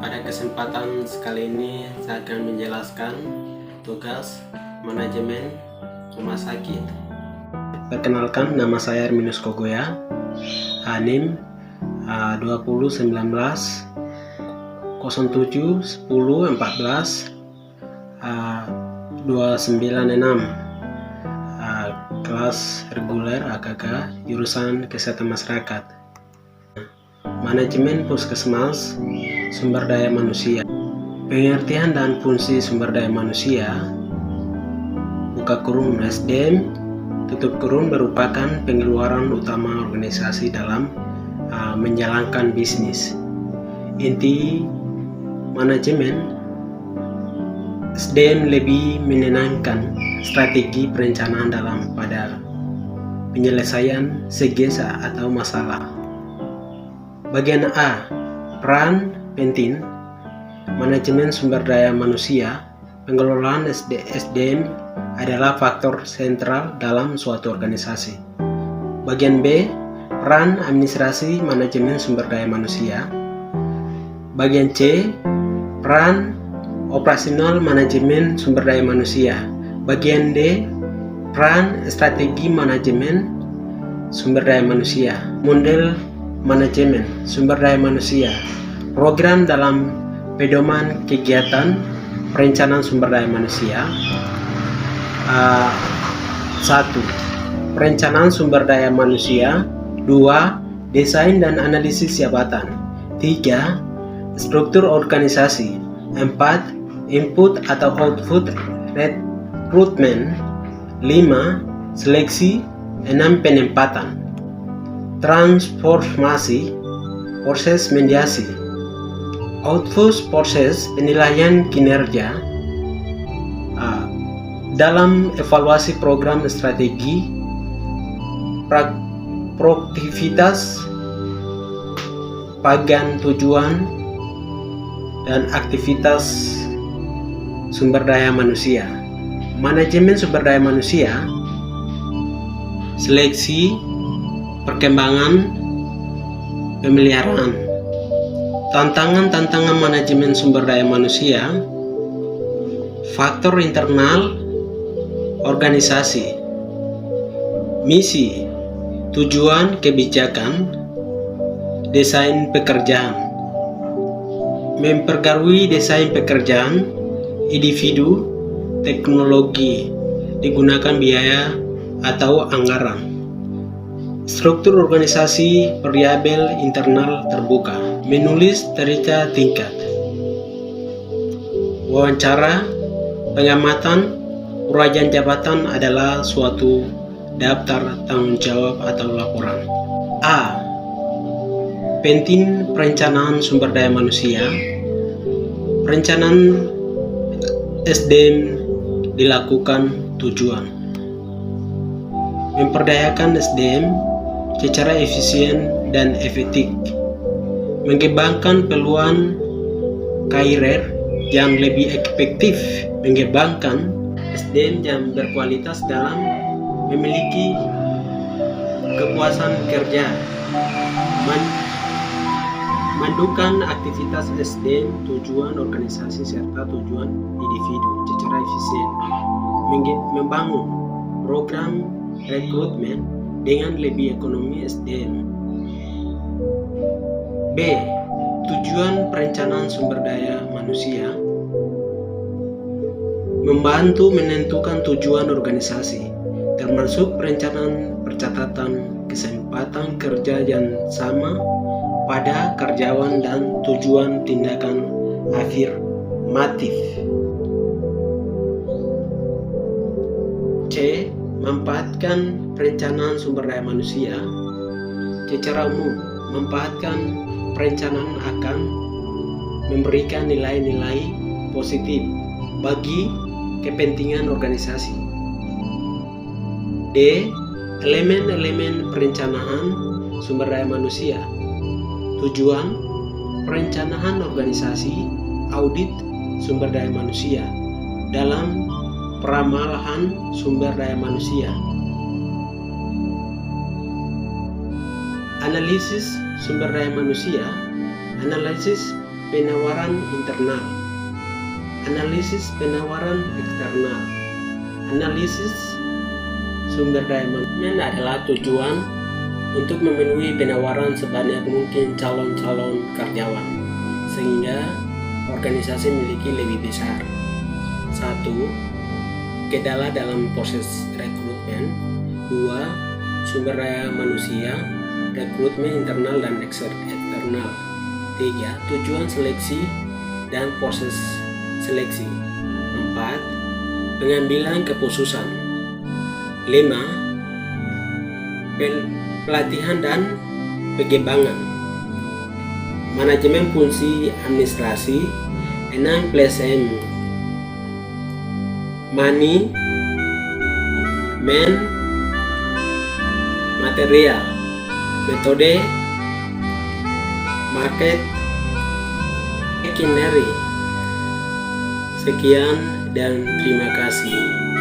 Pada kesempatan sekali ini saya akan menjelaskan tugas manajemen rumah sakit. Perkenalkan, nama saya Erminus Kogoya, NIM 2019 07 10 14 296, kelas reguler AKK, jurusan Kesehatan Masyarakat. Manajemen Puskesmas Sumber Daya Manusia. Pengertian dan fungsi sumber daya manusia, buka kurung SDM, tutup kurung, merupakan pengeluaran utama organisasi dalam menjalankan bisnis. Inti manajemen SDM lebih menenangkan strategi perencanaan dalam pada penyelesaian segesa atau masalah. Bagian A, peran penting manajemen sumber daya manusia. Pengelolaan SDM adalah faktor sentral dalam suatu organisasi. Bagian B, peran administrasi manajemen sumber daya manusia. Bagian C, peran operasional manajemen sumber daya manusia. Bagian D, peran strategi manajemen sumber daya manusia. Model manajemen sumber daya manusia. Program dalam pedoman kegiatan perencanaan sumber daya manusia. 1. Perencanaan sumber daya manusia. 2. Desain dan analisis jabatan. 3. Struktur organisasi. 4. Input atau output rekrutmen. 5. Seleksi. 6. Penempatan. Transformasi, proses mediasi. Output proses penilaian kinerja dalam evaluasi program strategi, produktivitas, pagan tujuan, dan aktivitas sumber daya manusia. Manajemen sumber daya manusia, seleksi, perkembangan, pemeliharaan. Tantangan manajemen sumber daya manusia. Faktor internal organisasi. Misi, tujuan kebijakan, desain pekerjaan. Memperbarui desain pekerjaan, individu, teknologi, digunakan biaya atau anggaran. Struktur organisasi variabel internal terbuka. Menulis cerita tingkat. Wawancara, pengamatan, uraian jabatan adalah suatu daftar tanggung jawab atau laporan. A. Penting perencanaan sumber daya manusia. Perencanaan SDM dilakukan tujuan memperdayakan SDM secara efisien dan efektif, mengembangkan peluang karier yang lebih efektif, mengembangkan SDM yang berkualitas dalam memiliki kepuasan kerja, mendukung aktivitas SDM, tujuan organisasi serta tujuan individu secara efisien, membangun program rekrutmen dengan lebih ekonomi SDM. B. Tujuan perencanaan sumber daya manusia, membantu menentukan tujuan organisasi, termasuk perencanaan percatatan kesempatan kerja yang sama pada karyawan dan tujuan tindakan afirmatif. C. Memanfaatkan perencanaan sumber daya manusia. Secara umum, memanfaatkan perencanaan akan memberikan nilai-nilai positif bagi kepentingan organisasi. D. Elemen-elemen perencanaan sumber daya manusia. Tujuan perencanaan organisasi, audit sumber daya manusia dalam peramalan sumber daya manusia. Analisis sumber daya manusia. Analisis penawaran internal, analisis penawaran eksternal. Analisis sumber daya manusia adalah tujuan untuk memenuhi penawaran sebanyak mungkin calon-calon karyawan, sehingga organisasi memiliki lebih besar. 1. Kendala dalam proses rekrutmen. 2. Sumber daya manusia, rekrutmen internal dan eksternal. 3. Tujuan seleksi dan proses seleksi. 4. Pengambilan keputusan. 5. Pelatihan dan pengembangan. Manajemen fungsi administrasi. 6. PLSM. Money, man, material, metode, market, machinery. Sekian dan terima kasih.